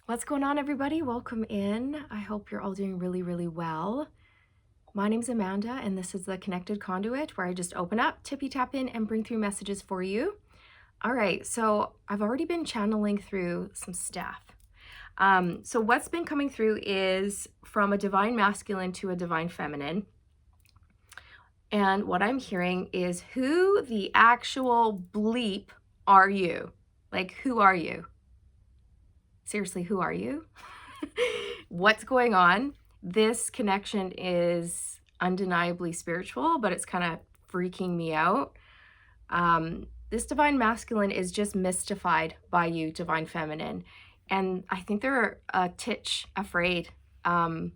What's going on, everybody? Welcome in. I hope you're all doing really, really well. My name's Amanda, and this is the Connected Conduit, where I just open up, tippy tap in, and bring through messages for you. All right, so I've already been channeling through some stuff. So what's been coming through is from a divine masculine to a divine feminine. And what I'm hearing is, who the actual bleep are you? Like, who are you? Seriously, who are you? What's going on? This connection is undeniably spiritual, but it's kind of freaking me out. This divine masculine is just mystified by you, divine feminine. And I think they're a titch afraid of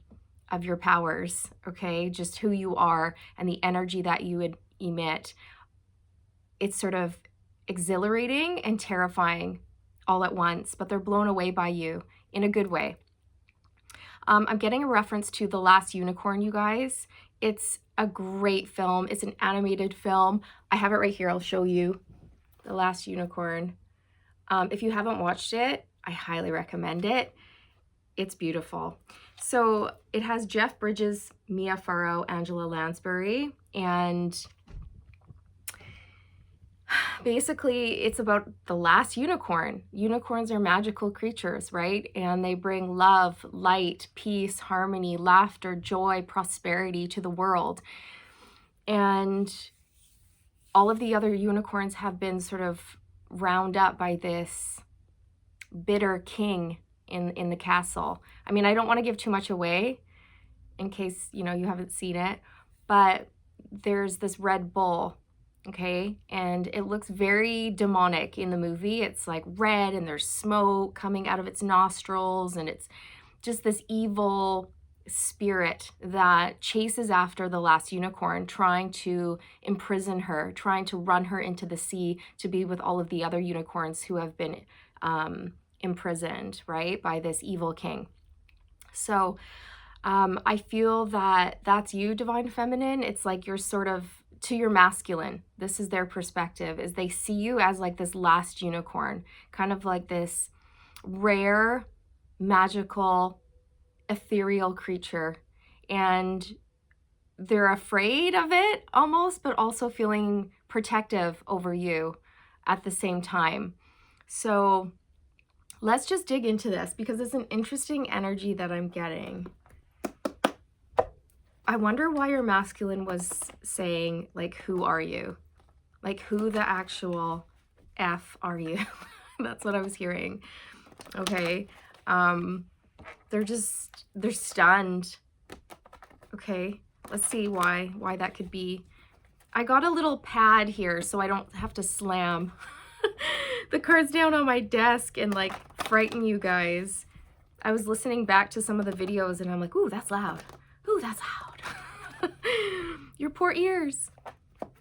your powers, okay? Just who you are and the energy that you would emit. It's sort of exhilarating and terrifying all at once, but they're blown away by you in a good way. I'm getting a reference to The Last Unicorn, you guys. It's a great film. It's an animated film. I have it right here. I'll show you. The Last Unicorn. If you haven't watched it, I highly recommend it. It's beautiful. So it has Jeff Bridges, Mia Farrow, Angela Lansbury, and basically it's about the last unicorn. Unicorns are magical creatures, right? And they bring love, light, peace, harmony, laughter, joy, prosperity to the world. And all of the other unicorns have been sort of round up by this bitter king in the castle. I mean, I don't want to give too much away in case, you haven't seen it, but there's this red bull. Okay, and it looks very demonic in the movie. It's like red and there's smoke coming out of its nostrils, and it's just this evil spirit that chases after the last unicorn, trying to imprison her, trying to run her into the sea to be with all of the other unicorns who have been imprisoned, right, by this evil king. So I feel that that's you, divine feminine. It's like you're sort of to your masculine. This is their perspective, is they see you as like this last unicorn, kind of like this rare, magical, ethereal creature. And they're afraid of it almost, but also feeling protective over you at the same time. So let's just dig into this because it's an interesting energy that I'm getting. I wonder why your masculine was saying, like, who are you? Like, who the actual F are you? That's what I was hearing. Okay. They're stunned. Okay. Let's see why that could be. I got a little pad here so I don't have to slam the cards down on my desk and like frighten you guys. I was listening back to some of the videos and I'm like, ooh, that's loud. Ooh, that's loud. Your poor ears.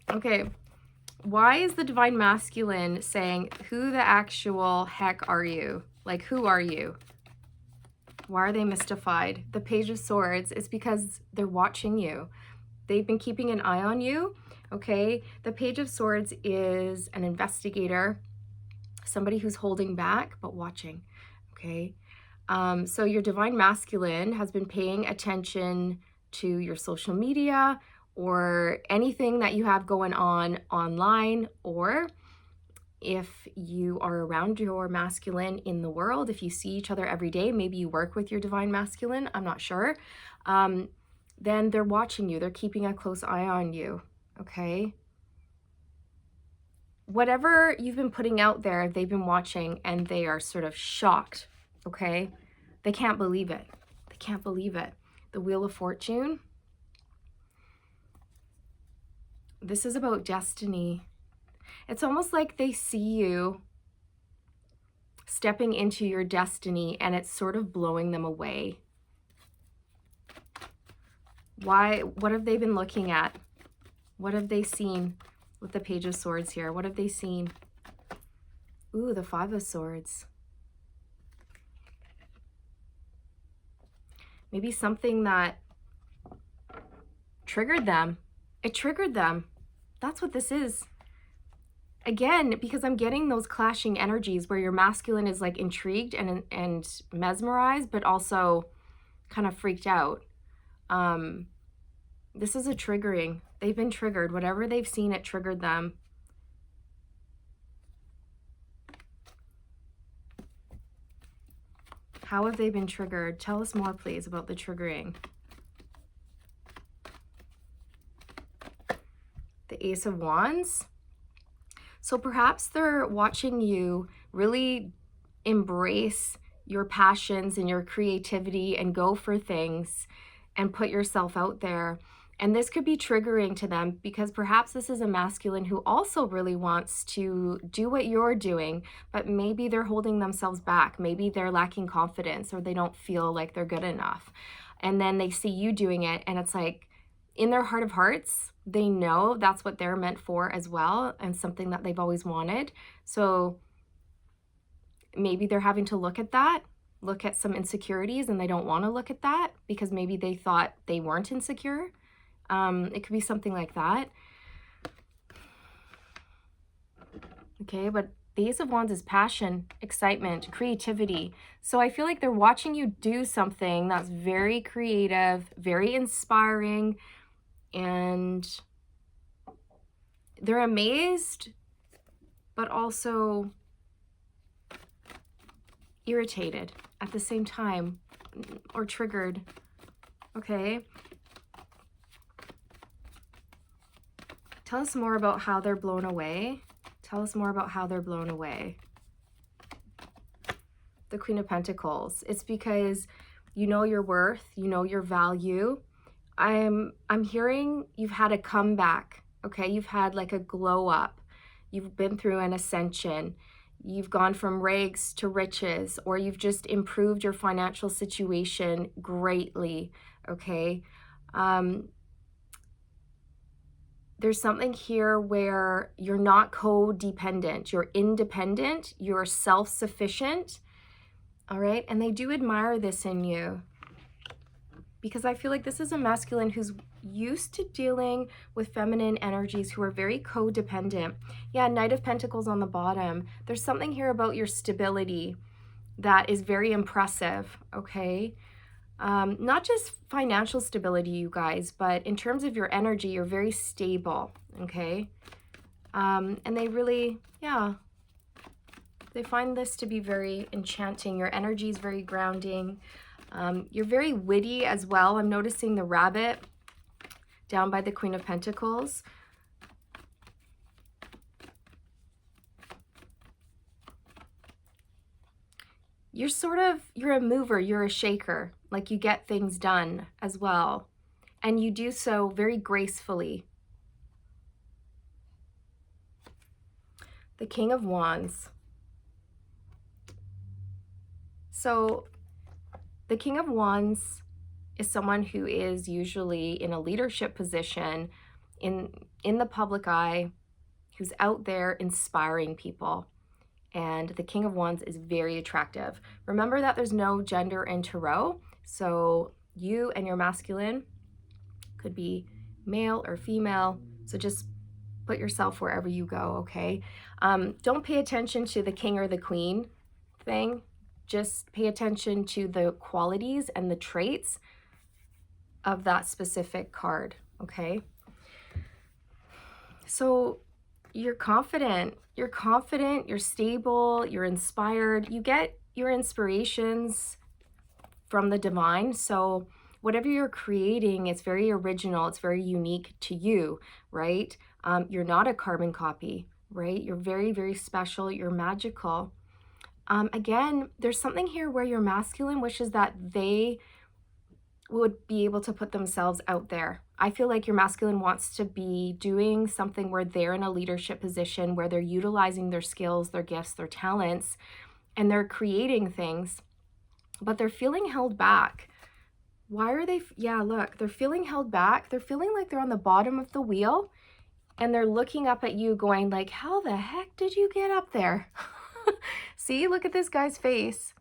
Okay. Why is the divine masculine saying, who the actual heck are you? Like, who are you? Why are they mystified? The Page of Swords is because they're watching you. They've been keeping an eye on you, okay? The Page of Swords is an investigator, somebody who's holding back but watching, okay? So your divine masculine has been paying attention to your social media or anything that you have going on online, or if you are around your masculine in the world, if you see each other every day, maybe you work with your divine masculine, I'm not sure, then they're watching you. They're keeping a close eye on you, okay? Whatever you've been putting out there, they've been watching and they are sort of shocked, okay? They can't believe it. They can't believe it. The Wheel of Fortune. This is about destiny. It's almost like they see you stepping into your destiny and it's sort of blowing them away. Why? What have they been looking at? What have they seen with the Page of Swords here? What have they seen? Ooh, the Five of Swords. Maybe something that triggered them. It triggered them. That's what this is. again, because I'm getting those clashing energies where your masculine is like intrigued and mesmerized, but also kind of freaked out. This is a triggering. They've been triggered. Whatever they've seen, it triggered them. How have they been triggered? Tell us more, please, about the triggering. The Ace of Wands. So perhaps they're watching you really embrace your passions and your creativity and go for things and put yourself out there. And this could be triggering to them because perhaps this is a masculine who also really wants to do what you're doing, but maybe they're holding themselves back. Maybe they're lacking confidence or they don't feel like they're good enough. And then they see you doing it and it's like, in their heart of hearts, they know that's what they're meant for as well and something that they've always wanted. So maybe they're having to look at that, look at some insecurities, and they don't want to look at that because maybe they thought they weren't insecure. It could be something like that. Okay, but the Ace of Wands is passion, excitement, creativity. So I feel like they're watching you do something that's very creative, very inspiring, and they're amazed, but also irritated at the same time, or triggered. Okay. Tell us more about how they're blown away. Tell us more about how they're blown away. The Queen of Pentacles. It's because you know your worth, you know your value. I'm hearing you've had a comeback, okay? You've had like a glow up. You've been through an ascension. You've gone from rags to riches, or you've just improved your financial situation greatly, okay? There's something here where you're not codependent, you're independent, you're self-sufficient, all right? And they do admire this in you because I feel like this is a masculine who's used to dealing with feminine energies who are very codependent. Yeah, Knight of Pentacles on the bottom. There's something here about your stability that is very impressive, okay? Not just financial stability, you guys, but in terms of your energy, you're very stable, okay? And they really, yeah, they find this to be very enchanting. Your energy is very grounding. You're very witty as well. I'm noticing the rabbit down by the Queen of Pentacles. You're a mover, you're a shaker, like you get things done as well. And you do so very gracefully. The King of Wands. So the King of Wands is someone who is usually in a leadership position in the public eye, who's out there inspiring people. And the King of Wands is very attractive. Remember that there's no gender in Tarot. So you and your masculine could be male or female. So just put yourself wherever you go, okay? Don't pay attention to the king or the queen thing. Just pay attention to the qualities and the traits of that specific card, okay? So you're confident, you're stable, you're inspired. You get your inspirations from the divine. So whatever you're creating, it's very original, it's very unique to you, right? You're not a carbon copy, right? You're very, very special, you're magical. Again, there's something here where your masculine wishes that they would be able to put themselves out there. I feel like your masculine wants to be doing something where they're in a leadership position, where they're utilizing their skills, their gifts, their talents, and they're creating things, but they're feeling held back. Why are they? Yeah, look, they're feeling held back. They're feeling like they're on the bottom of the wheel and they're looking up at you going like, how the heck did you get up there? See, look at this guy's face.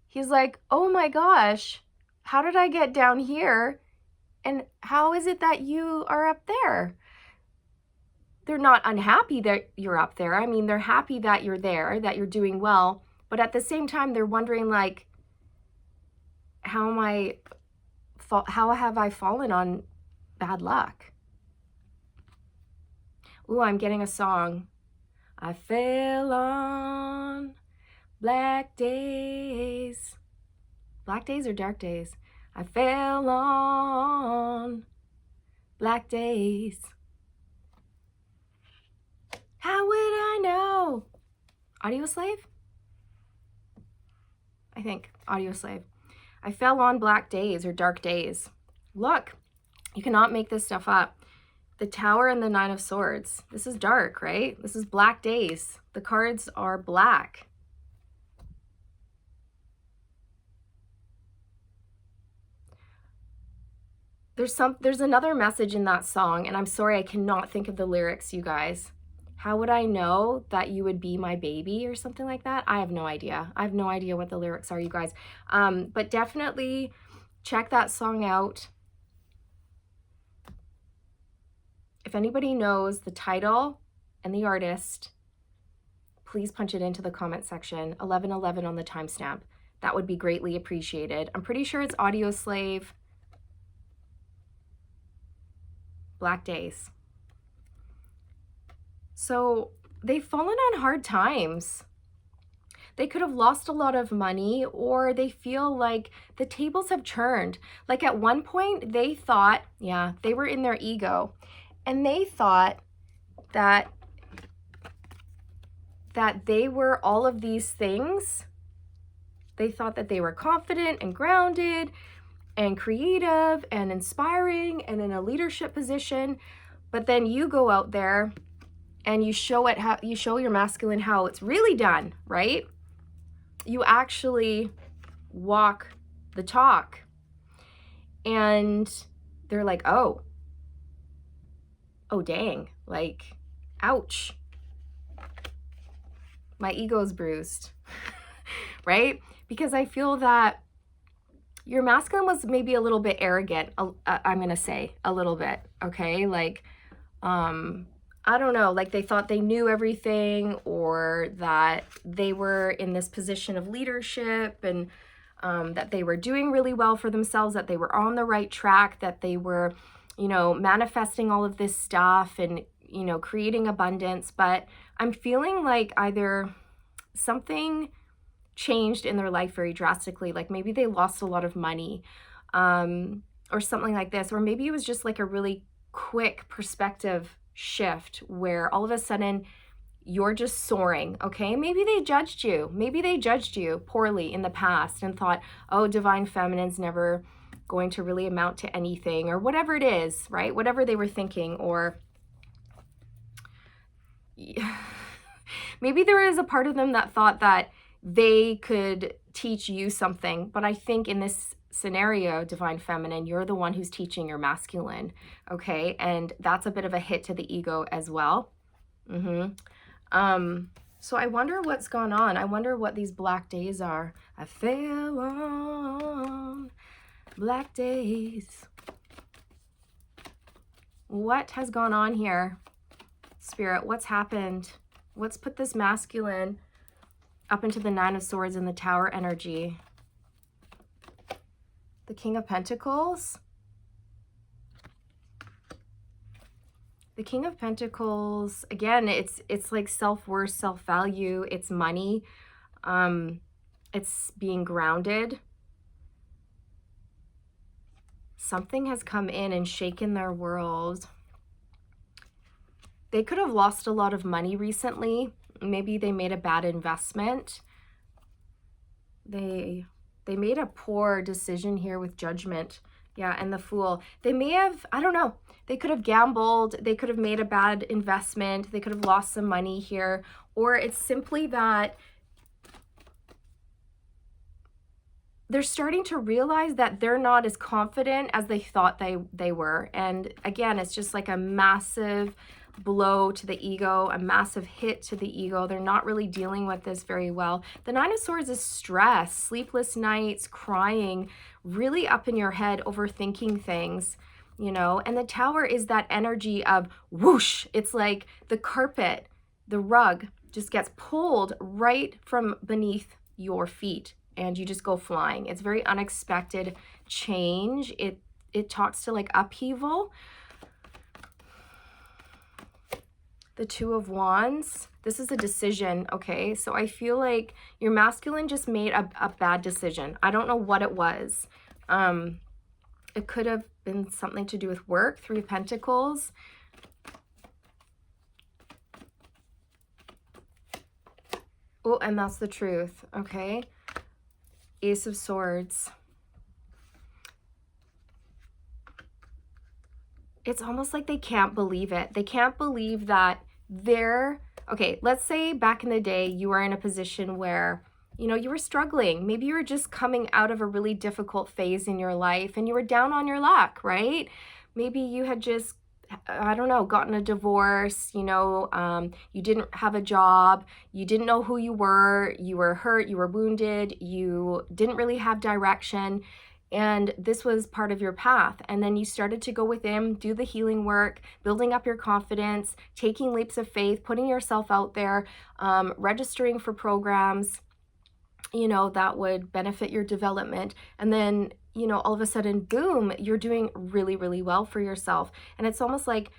He's like, oh my gosh, how did I get down here? And how is it that you are up there? they're not unhappy that you're up there. I mean, they're happy that you're there, that you're doing well, but at the same time, they're wondering like, how have I fallen on bad luck? Ooh, I'm getting a song. I fell on black days. Black days or dark days? I fell on black days. How would I know? Audio Slave? I think. Audio Slave. I fell on black days or dark days. Look, you cannot make this stuff up. The Tower and the Nine of Swords. This is dark, right? This is black days. The cards are black. There's another message in that song, and I'm sorry I cannot think of the lyrics, you guys. How would I know that you would be my baby or something like that? I have no idea. I have no idea what the lyrics are, you guys. But definitely check that song out. If anybody knows the title and the artist, please punch it into the comment section. 1111 on the timestamp. That would be greatly appreciated. I'm pretty sure it's Audio Slave. Black Days. So they've fallen on hard times. They could have lost a lot of money, or they feel like the tables have turned. Like at one point they thought, yeah, they were in their ego, and they thought that they were all of these things. They thought that they were confident and grounded and creative and inspiring and in a leadership position. But then you go out there and you show your masculine how it's really done, right? You actually walk the talk. And they're like, oh dang, like, ouch. My ego's bruised, right? Because I feel that your masculine was maybe a little bit arrogant. I'm going to say a little bit. Okay. Like, I don't know, like they thought they knew everything, or that they were in this position of leadership, and that they were doing really well for themselves, that they were on the right track, that they were, manifesting all of this stuff and, creating abundance. But I'm feeling like either something changed in their life very drastically, like maybe they lost a lot of money, or something like this, or maybe it was just like a really quick perspective shift where all of a sudden you're just soaring. Okay, maybe they judged you poorly in the past and thought, oh, divine feminine's never going to really amount to anything, or whatever it is, right? Whatever they were thinking. Or maybe there is a part of them that thought that they could teach you something. But I think in this scenario, divine feminine, you're the one who's teaching your masculine. Okay, and that's a bit of a hit to the ego as well. So I wonder what's gone on. I wonder what these black days are. I fell on black days. What has gone on here, Spirit? What's happened? What's put this masculine up into the Nine of Swords and the Tower energy? The King of Pentacles. The King of Pentacles, again, it's like self-worth, self-value, it's money, it's being grounded. Something has come in and shaken their world. They could have lost a lot of money recently. Maybe they made a bad investment. They made a poor decision here with Judgment. Yeah, and the Fool. They may have, I don't know, they could have gambled. They could have made a bad investment. They could have lost some money here. Or it's simply that they're starting to realize that they're not as confident as they thought they were. And again, it's just like a massive blow to the ego, a massive hit to the ego. They're not really dealing with this very well. The Nine of Swords is stress, sleepless nights, crying, really up in your head, overthinking things. you know? And the Tower is that energy of whoosh. It's like the carpet, the rug just gets pulled right from beneath your feet and you just go flying. It's very unexpected change. It talks to like upheaval. The Two of Wands, this is a decision, okay? So I feel like your masculine just made a bad decision. I don't know what it was. It could have been something to do with work. Three of Pentacles. Oh, and that's the truth, okay? Ace of Swords. It's almost like they can't believe it. They can't believe that they're, okay, let's say back in the day, you were in a position where, you know, you were struggling. Maybe you were just coming out of a really difficult phase in your life and you were down on your luck, right? Maybe you had just, I don't know, gotten a divorce, you know, you didn't have a job, you didn't know who you were hurt, you were wounded, you didn't really have direction. And this was part of your path. And then you started to go within, do the healing work, building up your confidence, taking leaps of faith, putting yourself out there, registering for programs, you know, that would benefit your development. And then, you know, all of a sudden, boom, you're doing really, really well for yourself. And it's almost like,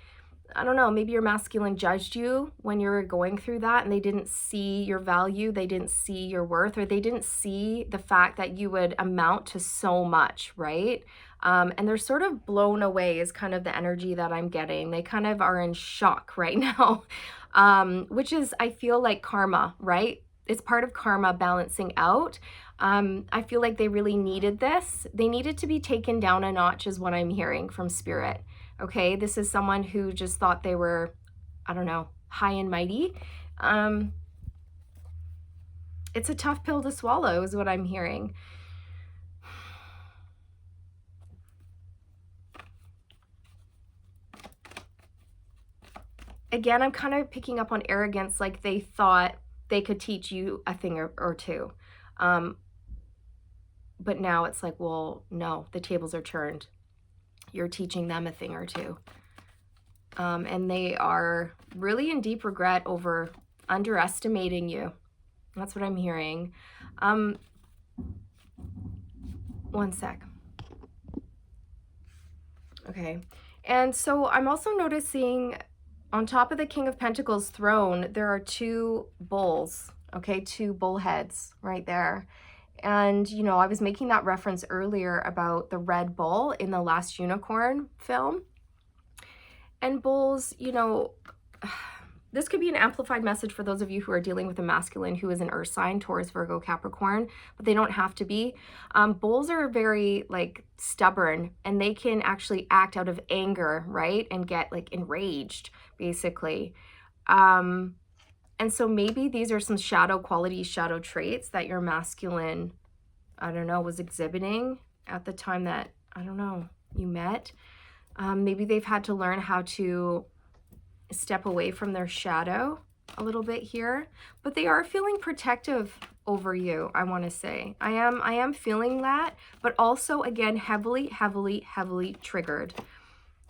I don't know, maybe your masculine judged you when you were going through that and they didn't see your value, they didn't see your worth, or they didn't see the fact that you would amount to so much, right? And they're sort of blown away is kind of the energy that I'm getting. They kind of are in shock right now, which is, I feel like karma, right? It's part of karma balancing out. I feel like they really needed this. They needed to be taken down a notch is what I'm hearing from Spirit. Okay, this is someone who just thought they were, I don't know, high and mighty. It's a tough pill to swallow is what I'm hearing. Again, I'm kind of picking up on arrogance, like they thought they could teach you a thing or two. But now it's like, well, no, the tables are turned. You're teaching them a thing or two. And they are really in deep regret over underestimating you. That's what I'm hearing. One sec. Okay. And so I'm also noticing on top of the King of Pentacles throne, there are two bulls, okay? Two bull heads right there. And, you know, I was making that reference earlier about the red bull in the last unicorn film. And bulls, you know, this could be an amplified message for those of you who are dealing with a masculine who is an earth sign, Taurus, Virgo, Capricorn, but they don't have to be. Bulls are very like stubborn and they can actually act out of anger, right? And get like enraged, basically. And so maybe these are some shadow qualities, shadow traits that your masculine, I don't know, was exhibiting at the time that, I don't know, you met. Maybe they've had to learn how to step away from their shadow a little bit here, but they are feeling protective over you, I want to say. I am feeling that, but also, again, heavily triggered.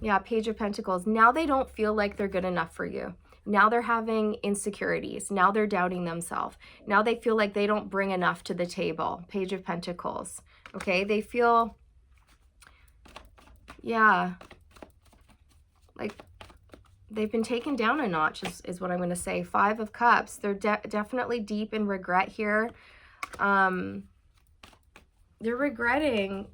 Yeah, Page of Pentacles. Now they don't feel like they're good enough for you. Now they're having insecurities. Now they're doubting themselves. Now they feel like they don't bring enough to the table. Page of Pentacles. Okay, they feel, yeah, like they've been taken down a notch is what I'm going to say. Five of Cups. They're definitely deep in regret here. They're regretting,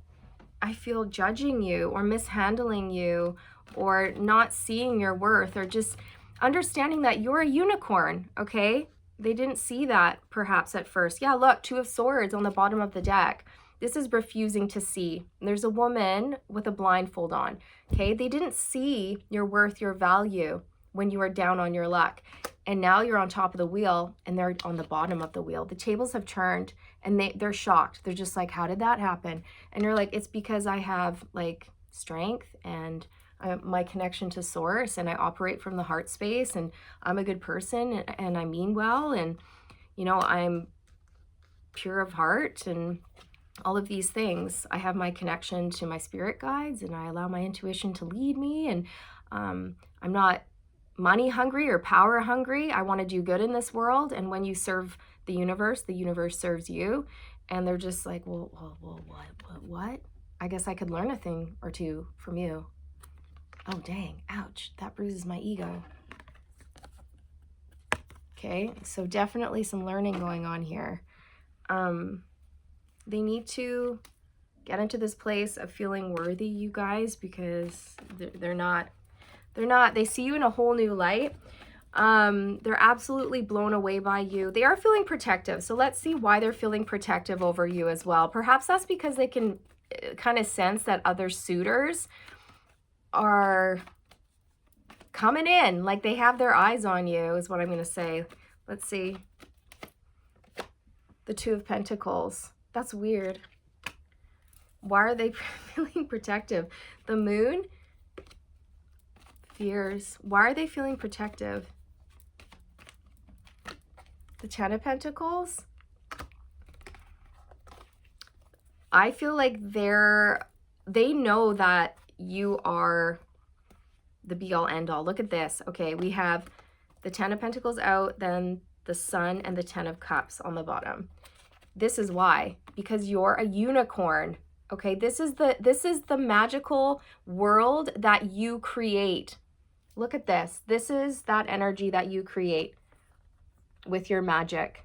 I feel, judging you or mishandling you or not seeing your worth or just understanding that you're a unicorn, okay? They didn't see that perhaps at first. Yeah, look, Two of Swords on the bottom of the deck. This is refusing to see. There's a woman with a blindfold on, okay? They didn't see your worth, your value when you were down on your luck. And now you're on top of the wheel and they're on the bottom of the wheel. The tables have turned and they're shocked. They're just like, how did that happen? And you're like, it's because I have like strength and my connection to source and I operate from the heart space and I'm a good person and I mean well and, you know, I'm pure of heart and all of these things. I have my connection to my spirit guides, and I allow my intuition to lead me. And I'm not money hungry or power hungry. I want to do good in this world. And when you serve the universe serves you. And they're just like, well, what? I guess I could learn a thing or two from you. Oh, dang, ouch, that bruises my ego. Okay, so definitely some learning going on here. They need to get into this place of feeling worthy, you guys, because they're not, they see you in a whole new light. They're absolutely blown away by you. They are feeling protective. So let's see why they're feeling protective over you as well. Perhaps that's because they can kind of sense that other suitors are coming in, like they have their eyes on you, is what I'm going to say. Let's see. The Two of Pentacles. That's weird. Why are they feeling protective? The Moon. Fears. Why are they feeling protective? The Ten of Pentacles. I feel like they know that you are the be all end all. Look at this. Okay, we have the Ten of Pentacles out, then the Sun and the Ten of Cups on the bottom. This is why, because you're a unicorn. Okay, this is the magical world that you create. Look at this. This is that energy that you create with your magic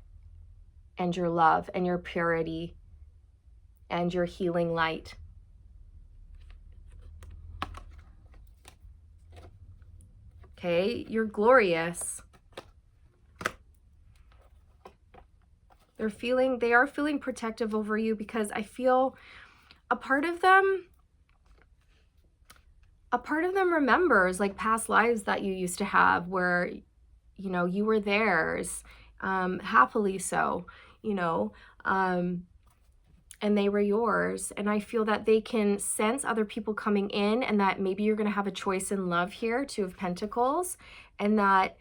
and your love and your purity and your healing light. Okay, you're glorious. They are feeling protective over you, because I feel a part of them remembers like past lives that you used to have where, you know, you were theirs, happily so, you know, and they were yours. And I feel that they can sense other people coming in, and that maybe you're going to have a choice in love here, Two of Pentacles, and that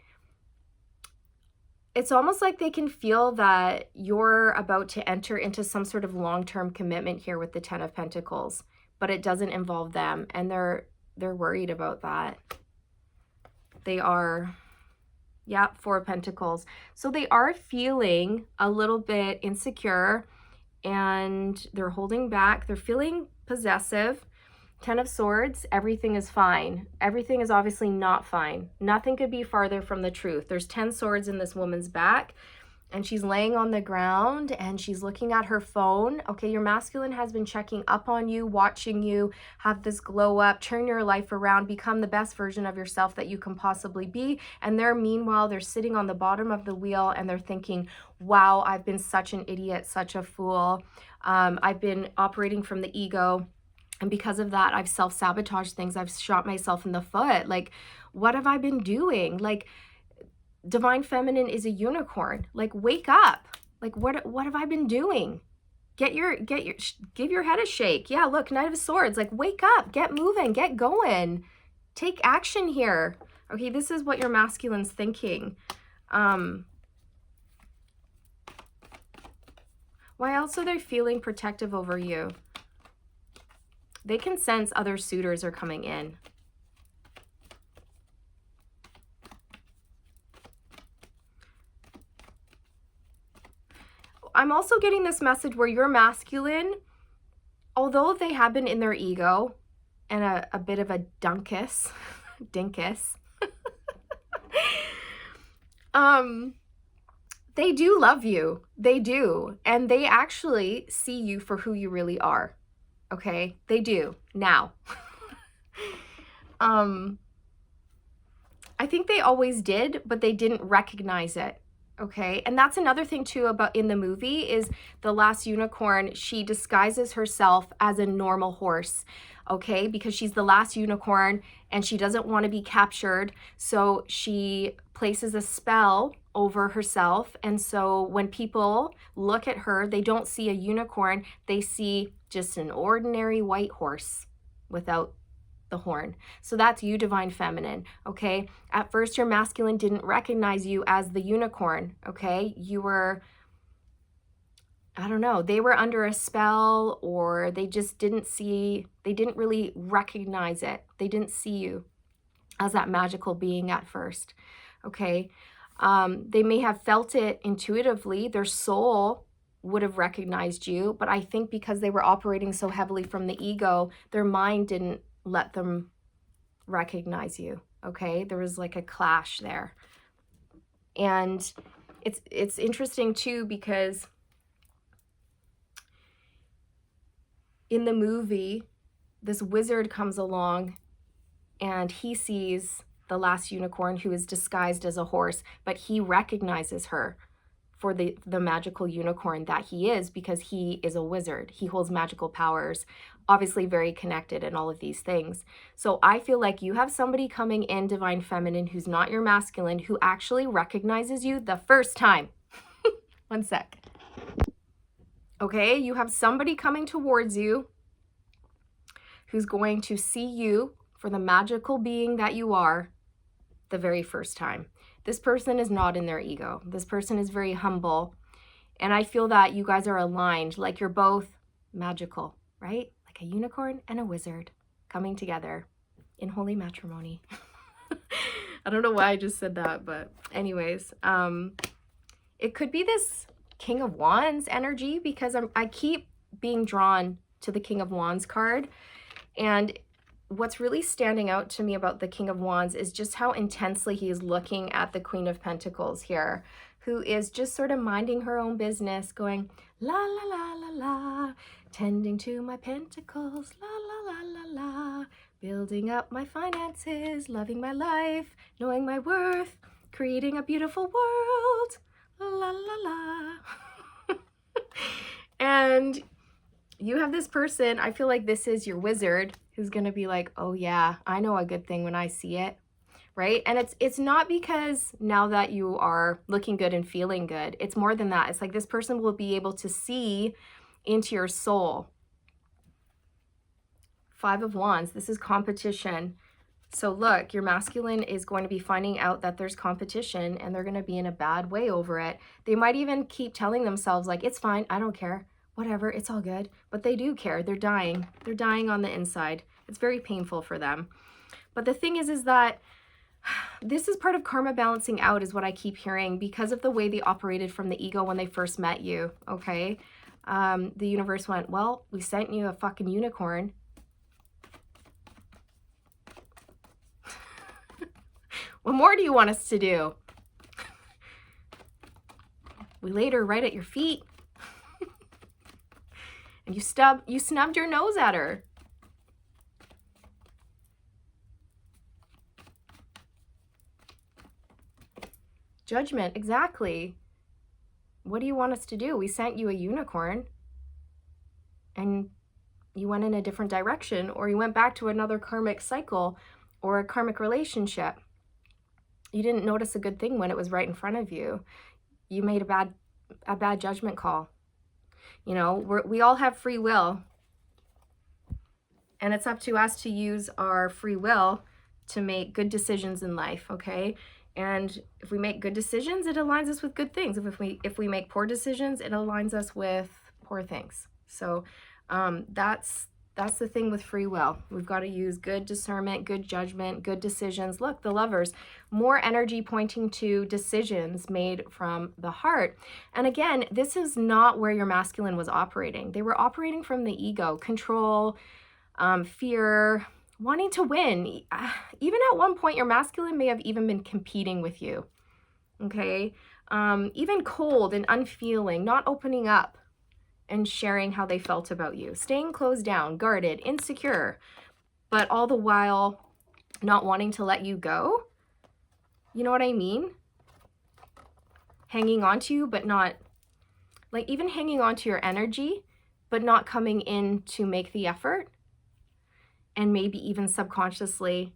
it's almost like they can feel that you're about to enter into some sort of long-term commitment here with the Ten of Pentacles, but it doesn't involve them, and they're worried about that. They are, yeah, Four of Pentacles. So they are feeling a little bit insecure, and they're holding back. They're feeling possessive. Ten of Swords, everything is fine. Everything is obviously not fine. Nothing could be farther from the truth. There's 10 swords in this woman's back, and she's laying on the ground and she's looking at her phone. Okay, your masculine has been checking up on you, watching you have this glow up, turn your life around, become the best version of yourself that you can possibly be. And meanwhile, they're sitting on the bottom of the wheel and they're thinking, wow, I've been such an idiot, such a fool. I've been operating from the ego. And because of that, I've self-sabotaged things. I've shot myself in the foot. Like, what have I been doing? Like, Divine Feminine is a unicorn. Like, wake up. Like, what have I been doing? Give your head a shake. Yeah, look, Knight of Swords. Like, wake up, get moving, get going. Take action here. Okay, this is what your masculine's thinking. Why else are they feeling protective over you? They can sense other suitors are coming in. I'm also getting this message where your masculine, although they have been in their ego and a bit of a dinkus, they do love you. They do. And they actually see you for who you really are. Okay, they do now. I think they always did, but they didn't recognize it. Okay, and that's another thing too about in the movie is the last unicorn, she disguises herself as a normal horse. Okay, because she's the last unicorn and she doesn't want to be captured, so she places a spell over herself. And so when people look at her, they don't see a unicorn, they see just an ordinary white horse without the horn. So that's you, Divine Feminine. Okay, at first your masculine didn't recognize you as the unicorn. Okay, you were I don't know, they were under a spell, or they just didn't really recognize it. They didn't see you as that magical being at first, okay? They may have felt it intuitively. Their soul would have recognized you, but I think because they were operating so heavily from the ego, their mind didn't let them recognize you, okay? There was like a clash there. And it's interesting too, because in the movie, this wizard comes along and he sees the last unicorn, who is disguised as a horse, but he recognizes her for the magical unicorn that he is, because he is a wizard. He holds magical powers, obviously very connected and all of these things. So I feel like you have somebody coming in, divine feminine, who's not your masculine, who actually recognizes you the first time. One sec. Okay, you have somebody coming towards you who's going to see you for the magical being that you are the very first time. This person is not in their ego. This person is very humble. And I feel that you guys are aligned, like you're both magical, right? Like a unicorn and a wizard coming together in holy matrimony. I don't know why I just said that, but anyways, it could be this King of Wands energy, because I keep being drawn to the King of Wands card. And what's really standing out to me about the King of Wands is just how intensely he is looking at the Queen of Pentacles here, who is just sort of minding her own business, going, la, la, la, la, la, tending to my pentacles, la, la, la, la, la, building up my finances, loving my life, knowing my worth, creating a beautiful world, la, la, la. And you have this person, I feel like this is your wizard, who's going to be like, oh yeah, I know a good thing when I see it, right? And it's not because now that you are looking good and feeling good. It's more than that. It's like this person will be able to see into your soul. 5 of Wands, this is competition. So look, your masculine is going to be finding out that there's competition, and they're going to be in a bad way over it. They might even keep telling themselves like, it's fine, I don't care. Whatever, it's all good. But they do care. They're dying. They're dying on the inside. It's very painful for them. But the thing is that this is part of karma balancing out, is what I keep hearing, because of the way they operated from the ego when they first met you, okay? The universe went, well, we sent you a fucking unicorn. What more do you want us to do? We laid her right at your feet. And you snubbed your nose at her. Judgment, exactly. What do you want us to do? We sent you a unicorn, and you went in a different direction, or you went back to another karmic cycle or a karmic relationship. You didn't notice a good thing when it was right in front of you. You made a bad judgment call. You know, we all have free will, and it's up to us to use our free will to make good decisions in life, okay? And if we make good decisions, it aligns us with good things. If we make poor decisions, it aligns us with poor things. So that's the thing with free will. We've got to use good discernment, good judgment, good decisions. Look, the Lovers, more energy pointing to decisions made from the heart. And again, this is not where your masculine was operating. They were operating from the ego, control, fear, wanting to win. Even at one point, your masculine may have even been competing with you, okay? Even cold and unfeeling, not opening up and sharing how they felt about you, staying closed down, guarded, insecure, but all the while not wanting to let you go. You know what I mean? Hanging on to you, but not, like even hanging on to your energy, but not coming in to make the effort. And maybe even subconsciously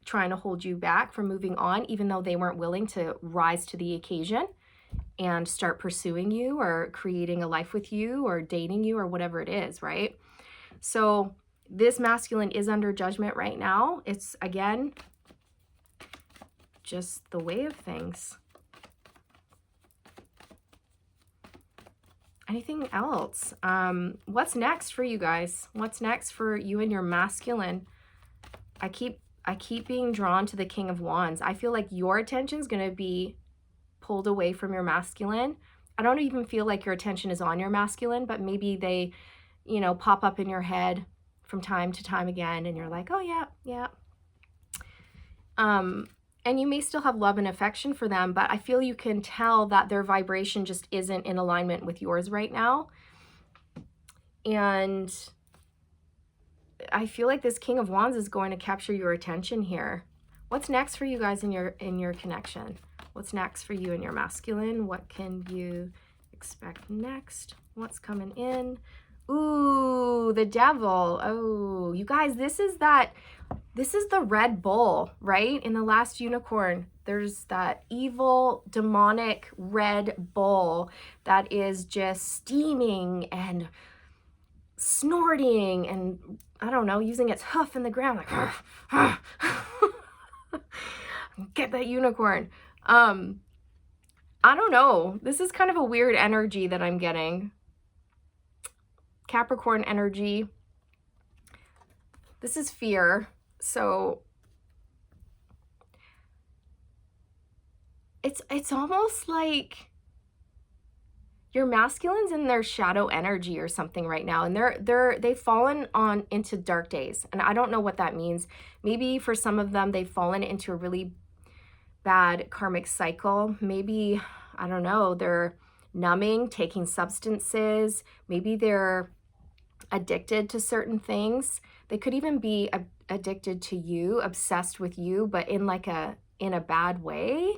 trying to hold you back from moving on, even though they weren't willing to rise to the occasion and start pursuing you or creating a life with you or dating you or whatever it is, right? So this masculine is under judgment right now. It's, again, just the way of things. Anything else? What's next for you guys? What's next for you and your masculine? I keep being drawn to the King of Wands. I feel like your attention is going to be pulled away from your masculine. I don't even feel like your attention is on your masculine, but maybe they, you know, pop up in your head from time to time again, and you're like, oh yeah, yeah. And you may still have love and affection for them, but I feel you can tell that their vibration just isn't in alignment with yours right now. And I feel like this King of Wands is going to capture your attention here. What's next for you guys in your connection? What's next for you and your masculine? What can you expect next? What's coming in? Ooh, the devil. Oh, you guys, this is the Red Bull, right? In the last unicorn, there's that evil, demonic Red Bull that is just steaming and snorting and, I don't know, using its hoof in the ground, like, get that unicorn. I don't know. This is kind of a weird energy that I'm getting. Capricorn energy. This is fear. So it's almost like your masculine's in their shadow energy or something right now, and they've fallen on into dark days, and I don't know what that means. Maybe for some of them they've fallen into a really bad karmic cycle. Maybe, I don't know, they're numbing, taking substances. Maybe they're addicted to certain things. They could even be addicted to you, obsessed with you, but in a bad way,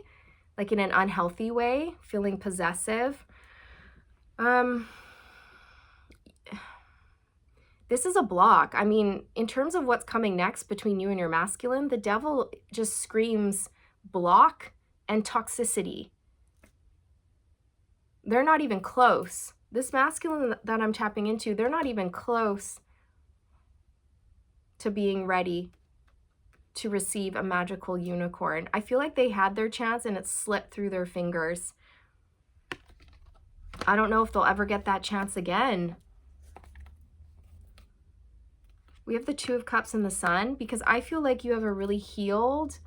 like in an unhealthy way, feeling possessive. This is a block. I mean, in terms of what's coming next between you and your masculine, the devil just screams block and toxicity. They're not even close. This masculine that I'm tapping into, they're not even close to being ready to receive a magical unicorn. I feel like they had their chance and it slipped through their fingers. I don't know if they'll ever get that chance again. We have the Two of Cups and the Sun, because I feel like you have a really healed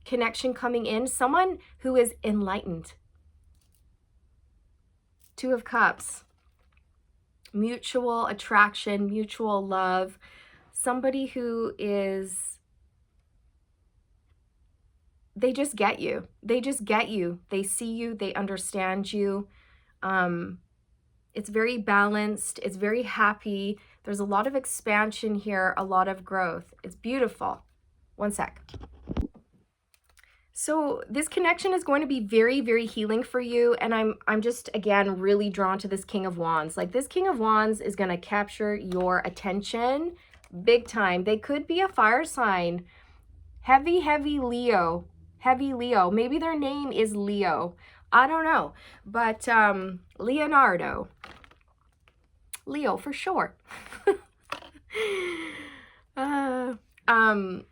connection coming in. Someone who is enlightened. Two of Cups. Mutual attraction, mutual love. Somebody who is... they just get you. They just get you. They see you. They understand you. It's very balanced. It's very happy. There's a lot of expansion here, a lot of growth. It's beautiful. One sec. So this connection is going to be very, very healing for you. And I'm just, again, really drawn to this King of Wands. Like, this King of Wands is going to capture your attention big time. They could be a fire sign. Heavy, heavy Leo. Heavy Leo. Maybe their name is Leo. I don't know. But Leonardo. Leo for sure.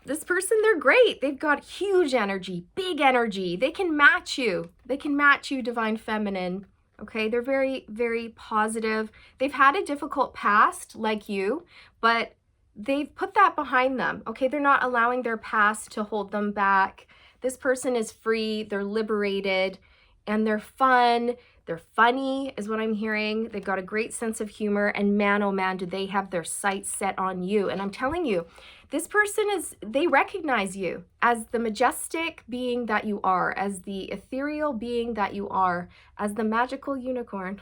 This person, they're great. They've got huge energy, big energy. They can match you. They can match you, Divine Feminine. Okay, they're very, very positive. They've had a difficult past like you, but they've put that behind them. Okay, they're not allowing their past to hold them back. This person is free. They're liberated, and they're fun. They're funny is what I'm hearing. They've got a great sense of humor, and man, oh man, do they have their sights set on you. And I'm telling you, this person they recognize you as the majestic being that you are, as the ethereal being that you are, as the magical unicorn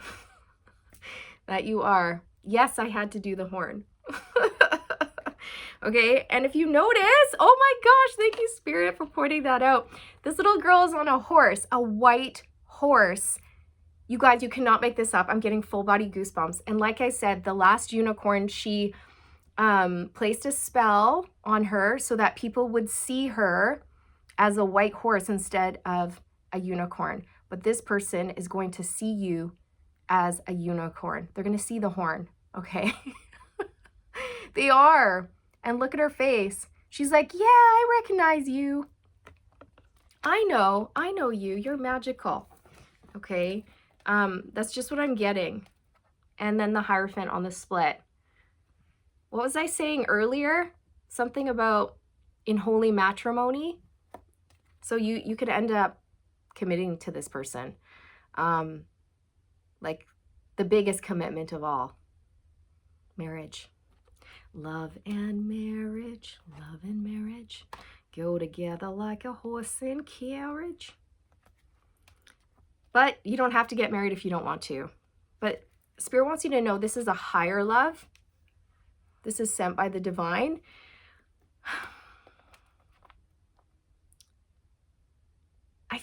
that you are. Yes, I had to do the horn. Okay, and if you notice, oh my gosh, thank you, Spirit, for pointing that out. This little girl is on a horse, a white horse. You guys, you cannot make this up. I'm getting full body goosebumps. And like I said, the last unicorn, she placed a spell on her so that people would see her as a white horse instead of a unicorn. But this person is going to see you as a unicorn. They're going to see the horn, okay? They are. And look at her face. She's like, yeah, I recognize you. I know you. You're magical, okay? That's just what I'm getting. and then the Hierophant on the split. What was I saying earlier? Something about in holy matrimony. So you could end up committing to this person. Like the biggest commitment of all, marriage. Love and marriage go together like a horse and carriage. But you don't have to get married if you don't want to. But Spirit wants you to know this is a higher love. This is sent by the divine. I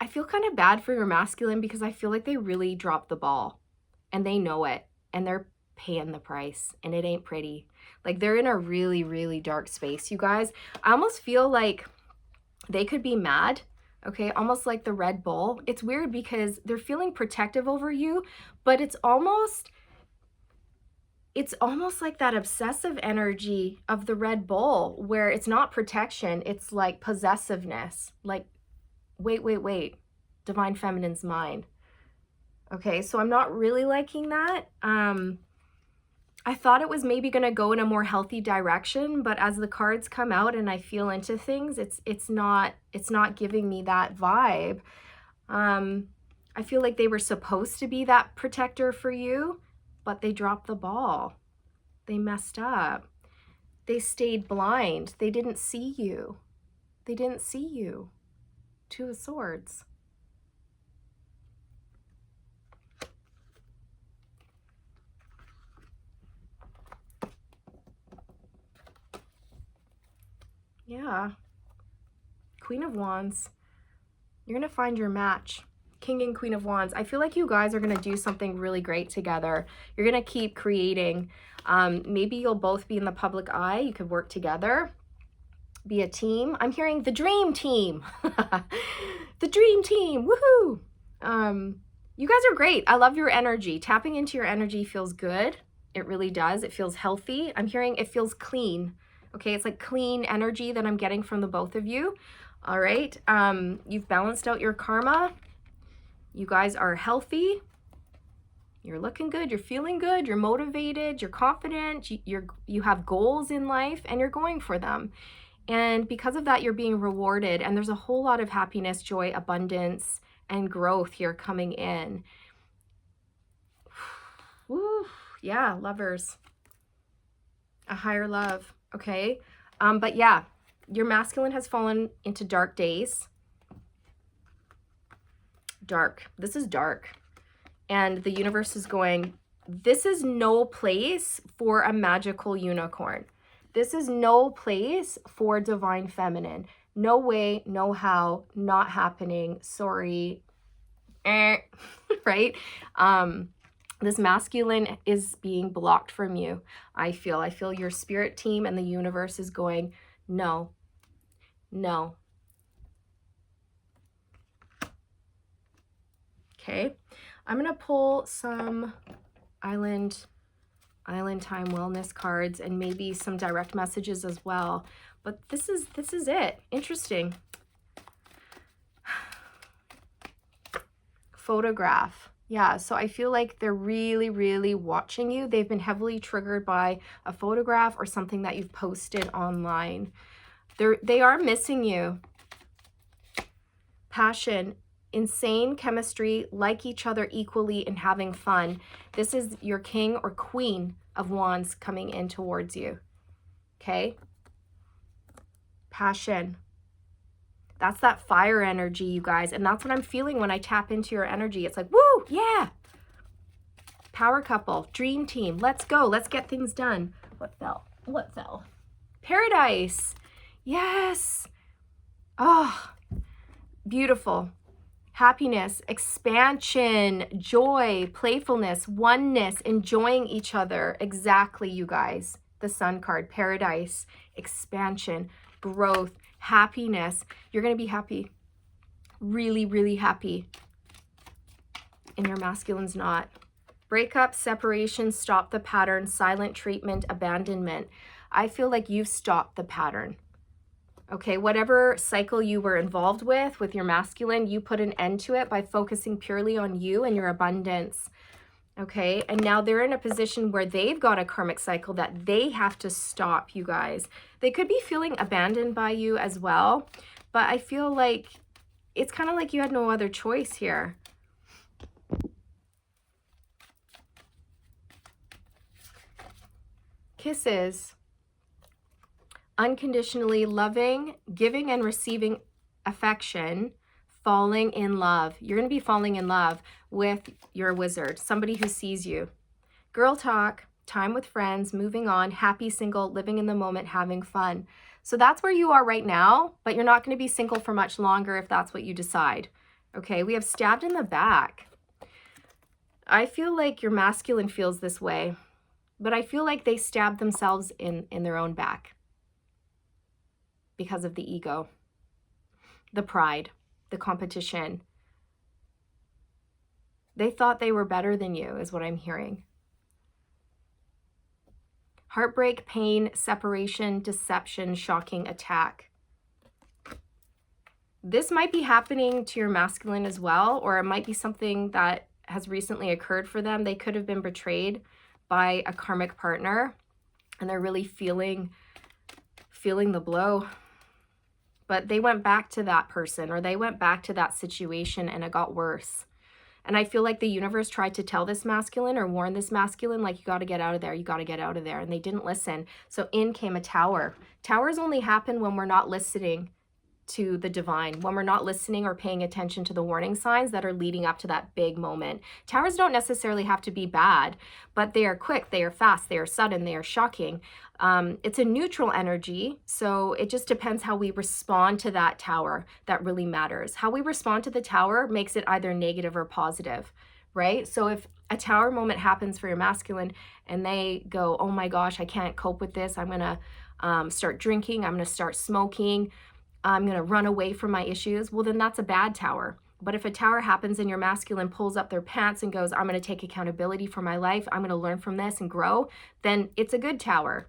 feel kind of bad for your masculine because I feel like they really dropped the ball and they know it and they're paying the price and it ain't pretty. Like they're in a really, really dark space, you guys. I almost feel like they could be mad, okay? Almost like the Red Bull. It's weird because they're feeling protective over you, but it's almost like that obsessive energy of the Red Bull where it's not protection, it's like possessiveness. Like, wait, divine feminine's mine. Okay, so I'm not really liking that. I thought it was maybe going to go in a more healthy direction, but as the cards come out and I feel into things, it's not giving me that vibe. I feel like they were supposed to be that protector for you, but they dropped the ball. They messed up. They stayed blind. They didn't see you. They didn't see you. Two of Swords. Yeah. Queen of Wands. You're going to find your match. King and Queen of Wands. I feel like you guys are going to do something really great together. You're going to keep creating. Maybe you'll both be in the public eye. You could work together. Be a team. I'm hearing the dream team. The dream team. Woohoo! You guys are great. I love your energy. Tapping into your energy feels good. It really does. It feels healthy. I'm hearing it feels clean. Okay, it's like clean energy that I'm getting from the both of you. All right. You've balanced out your karma. You guys are healthy. You're looking good. You're feeling good. You're motivated. You're confident. You have goals in life and you're going for them. And because of that, you're being rewarded. And there's a whole lot of happiness, joy, abundance, and growth here coming in. Woo, yeah, lovers. A higher love, okay? But yeah, your masculine has fallen into dark days. Dark. This is dark. And the universe is going, this is no place for a magical unicorn. This is no place for divine feminine. No way, no how, not happening, sorry, right? This masculine is being blocked from you. I feel your spirit team and the universe is going, no. Okay, I'm gonna pull some island time wellness cards and maybe some direct messages as well. But this is it. Interesting. Photograph. Yeah, so I feel like they're really, really watching you. They've been heavily triggered by a photograph or something that you've posted online. They are missing you. Passion. Insane chemistry, like each other equally and having fun. This is your King or Queen of Wands coming in towards you. Okay? Passion. That's that fire energy, you guys. And that's what I'm feeling when I tap into your energy. It's like, woo, yeah. Power couple, dream team. Let's go. Let's get things done. What fell? Paradise. Yes. Oh, beautiful. Happiness, expansion, joy, playfulness, oneness, enjoying each other. Exactly, you guys. The Sun card, paradise, expansion, growth, happiness. You're going to be happy. Really, really happy. And your masculine's not. Breakup, separation, stop the pattern, silent treatment, abandonment. I feel like you've stopped the pattern. Okay, whatever cycle you were involved with your masculine, you put an end to it by focusing purely on you and your abundance. Okay, and now they're in a position where they've got a karmic cycle that they have to stop, you guys. They could be feeling abandoned by you as well, but I feel like it's kind of like you had no other choice here. Kisses. Unconditionally loving, giving and receiving affection, falling in love. You're going to be falling in love with your wizard, somebody who sees you. Girl talk, time with friends, moving on, happy single, living in the moment, having fun. So that's where you are right now, but you're not going to be single for much longer if that's what you decide. Okay, we have stabbed in the back. I feel like your masculine feels this way, but I feel like they stabbed themselves in their own back because of the ego, the pride, the competition. They thought they were better than you, is what I'm hearing. Heartbreak, pain, separation, deception, shocking, attack. This might be happening to your masculine as well, or it might be something that has recently occurred for them. They could have been betrayed by a karmic partner, and they're really feeling the blow. But they went back to that person, or they went back to that situation, and it got worse. And I feel like the universe tried to tell this masculine or warn this masculine, like, you got to get out of there. You got to get out of there. And they didn't listen. So in came a tower. Towers only happen when we're not listening to the divine, when we're not listening or paying attention to the warning signs that are leading up to that big moment. Towers don't necessarily have to be bad, but they are quick, they are fast, they are sudden, they are shocking. It's a neutral energy, so it just depends how we respond to that tower that really matters. How we respond to the tower makes it either negative or positive, right? So if a tower moment happens for your masculine and they go, oh my gosh, I can't cope with this, I'm gonna start drinking, I'm gonna start smoking, I'm going to run away from my issues, well, then that's a bad tower. But if a tower happens and your masculine pulls up their pants and goes, I'm going to take accountability for my life, I'm going to learn from this and grow, then it's a good tower.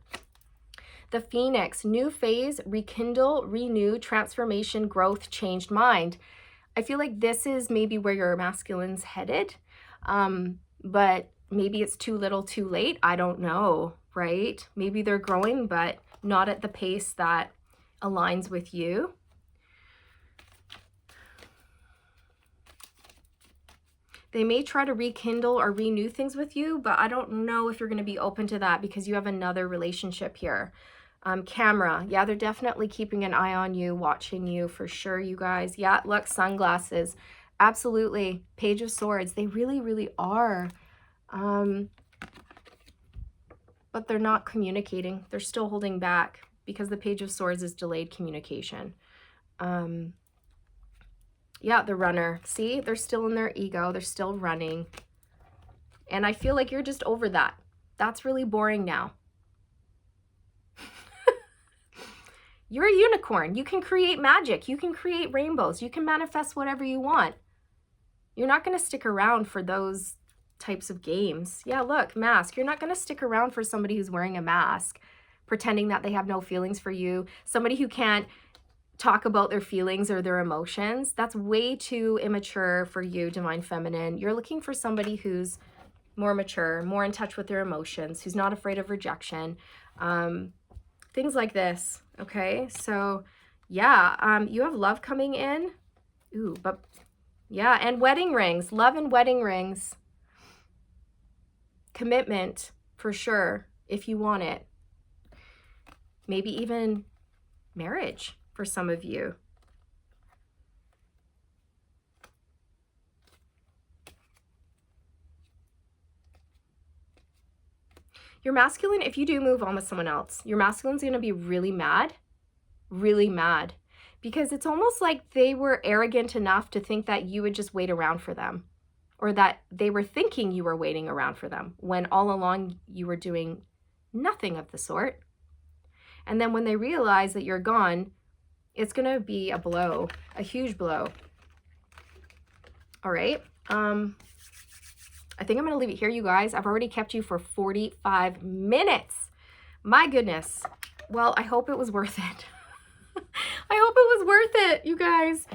The Phoenix, new phase, rekindle, renew, transformation, growth, changed mind. I feel like this is maybe where your masculine's headed, but maybe it's too little too late. I don't know, right? Maybe they're growing, but not at the pace that aligns with you. They may try to rekindle or renew things with you, but I don't know if you're going to be open to that because you have another relationship here. Camera. Yeah, they're definitely keeping an eye on you, watching you for sure, you guys. Yeah, look, sunglasses. Absolutely. Page of Swords. They really, really are. But they're not communicating. They're still holding back, because the Page of Swords is delayed communication. Yeah, the Runner. See, they're still in their ego. They're still running. And I feel like you're just over that. That's really boring now. You're a unicorn. You can create magic. You can create rainbows. You can manifest whatever you want. You're not going to stick around for those types of games. Yeah, look, mask. You're not going to stick around for somebody who's wearing a mask, pretending that they have no feelings for you, somebody who can't talk about their feelings or their emotions. That's way too immature for you, Divine Feminine. You're looking for somebody who's more mature, more in touch with their emotions, who's not afraid of rejection, things like this, okay? So yeah, you have love coming in. Ooh, but yeah, and wedding rings, love and wedding rings. Commitment, for sure, if you want it. Maybe even marriage for some of you. Your masculine, if you do move on with someone else, your masculine's going to be really mad, because it's almost like they were arrogant enough to think that you would just wait around for them, or that they were thinking you were waiting around for them when all along you were doing nothing of the sort. And then when they realize that you're gone, it's going to be a blow, a huge blow. All right. I think I'm going to leave it here, you guys. I've already kept you for 45 minutes. My goodness. Well, I hope it was worth it. I hope it was worth it, you guys.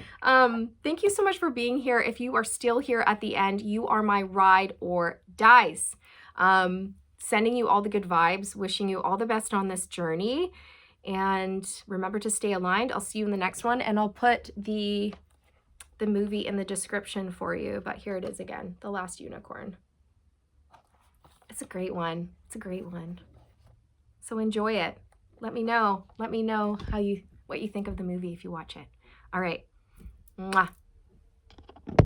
Thank you so much for being here. If you are still here at the end, you are my ride or dies. Sending you all the good vibes, wishing you all the best on this journey. And remember to stay aligned. I'll see you in the next one, and I'll put the movie in the description for you. But here it is again, The Last Unicorn. It's a great one. It's a great one. So enjoy it. Let me know. Let me know what you think of the movie if you watch it. All right. Mwah.